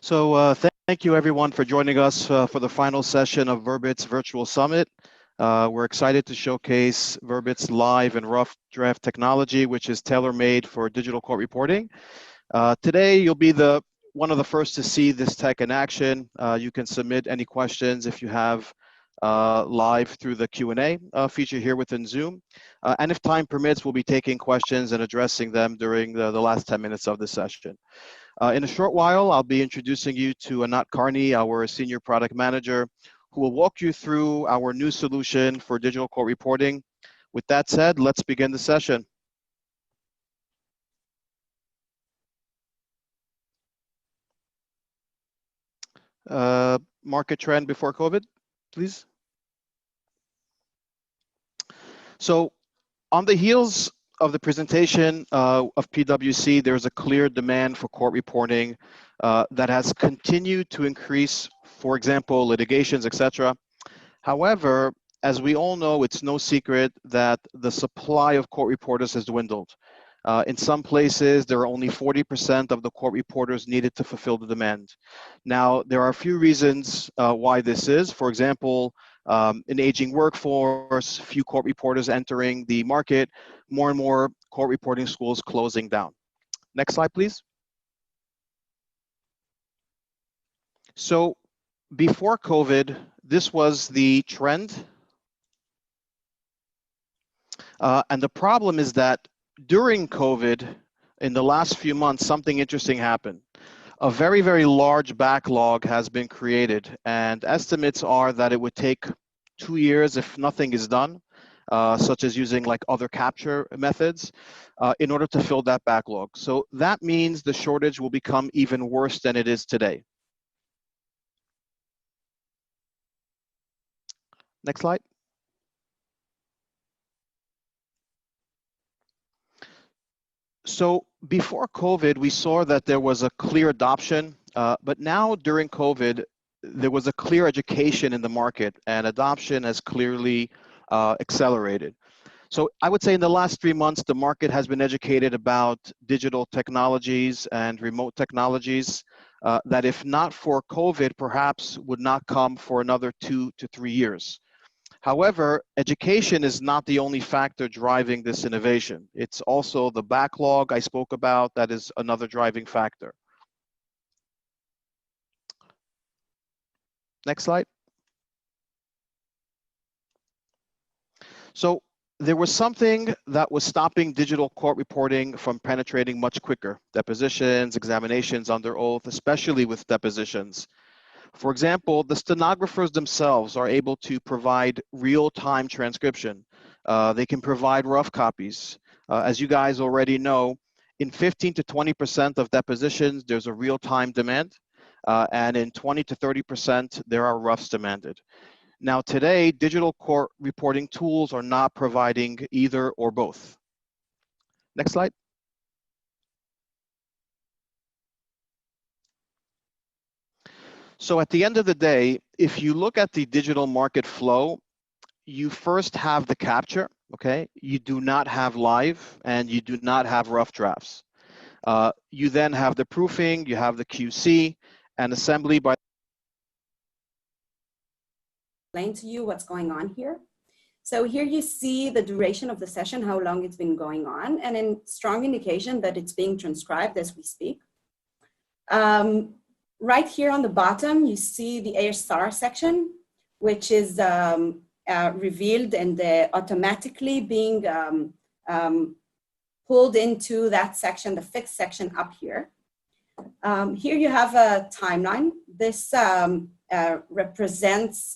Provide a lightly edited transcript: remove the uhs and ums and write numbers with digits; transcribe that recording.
Thank you everyone for joining us for the final session of Verbit's Virtual Summit. We're excited to showcase Verbit's live and rough draft technology, which is tailor-made for digital court reporting. Today, you'll be one of the first to see this tech in action. You can submit any questions if you have live through the Q&A feature here within Zoom. And if time permits, we'll be taking questions and addressing them during the last 10 minutes of the session. In a short while, I'll be introducing you to Anat Carney, our Senior Product Manager, who will walk you through our new solution for digital court reporting. With that said, let's begin the session. Market trend before COVID, please. So on the heels of the presentation of PwC, there's a clear demand for court reporting that has continued to increase, for example, litigations, etc. However, as we all know, it's no secret that the supply of court reporters has dwindled. In some places, there are only 40% of the court reporters needed to fulfill the demand. Now, there are a few reasons why this is. For example, an aging workforce, few court reporters entering the market, more and more court reporting schools closing down. Next slide, please. So before COVID, this was the trend. And the problem is that during COVID, in the last few months, something interesting happened. A very, very large backlog has been created, and estimates are that it would take 2 years if nothing is done, such as using like other capture methods, in order to fill that backlog. So that means the shortage will become even worse than it is today. Next slide. So before COVID, we saw that there was a clear adoption, but now during COVID, there was a clear education in the market, and adoption has clearly accelerated. So I would say in the last 3 months, the market has been educated about digital technologies and remote technologies that if not for COVID, perhaps would not come for another 2 to 3 years. However, education is not the only factor driving this innovation. It's also the backlog I spoke about that is another driving factor. Next slide. So there was something that was stopping digital court reporting from penetrating much quicker. Depositions, examinations under oath, especially with depositions. For example, the stenographers themselves are able to provide real-time transcription. They can provide rough copies. As you guys already know, in 15 to 20% of depositions, there's a real-time demand, and in 20 to 30%, there are roughs demanded. Now today, digital court reporting tools are not providing either or both. Next slide. So at the end of the day, if you look at the digital market flow, you first have the capture, okay? You do not have live, and you do not have rough drafts. You then have the proofing, you have the QC, and assembly by. Explain to you what's going on here. So here you see the duration of the session, how long it's been going on, and in strong indication that it's being transcribed as we speak. Right here on the bottom, you see the ASR section, which is revealed and automatically being pulled into that section, the fixed section up here. Here you have a timeline. This represents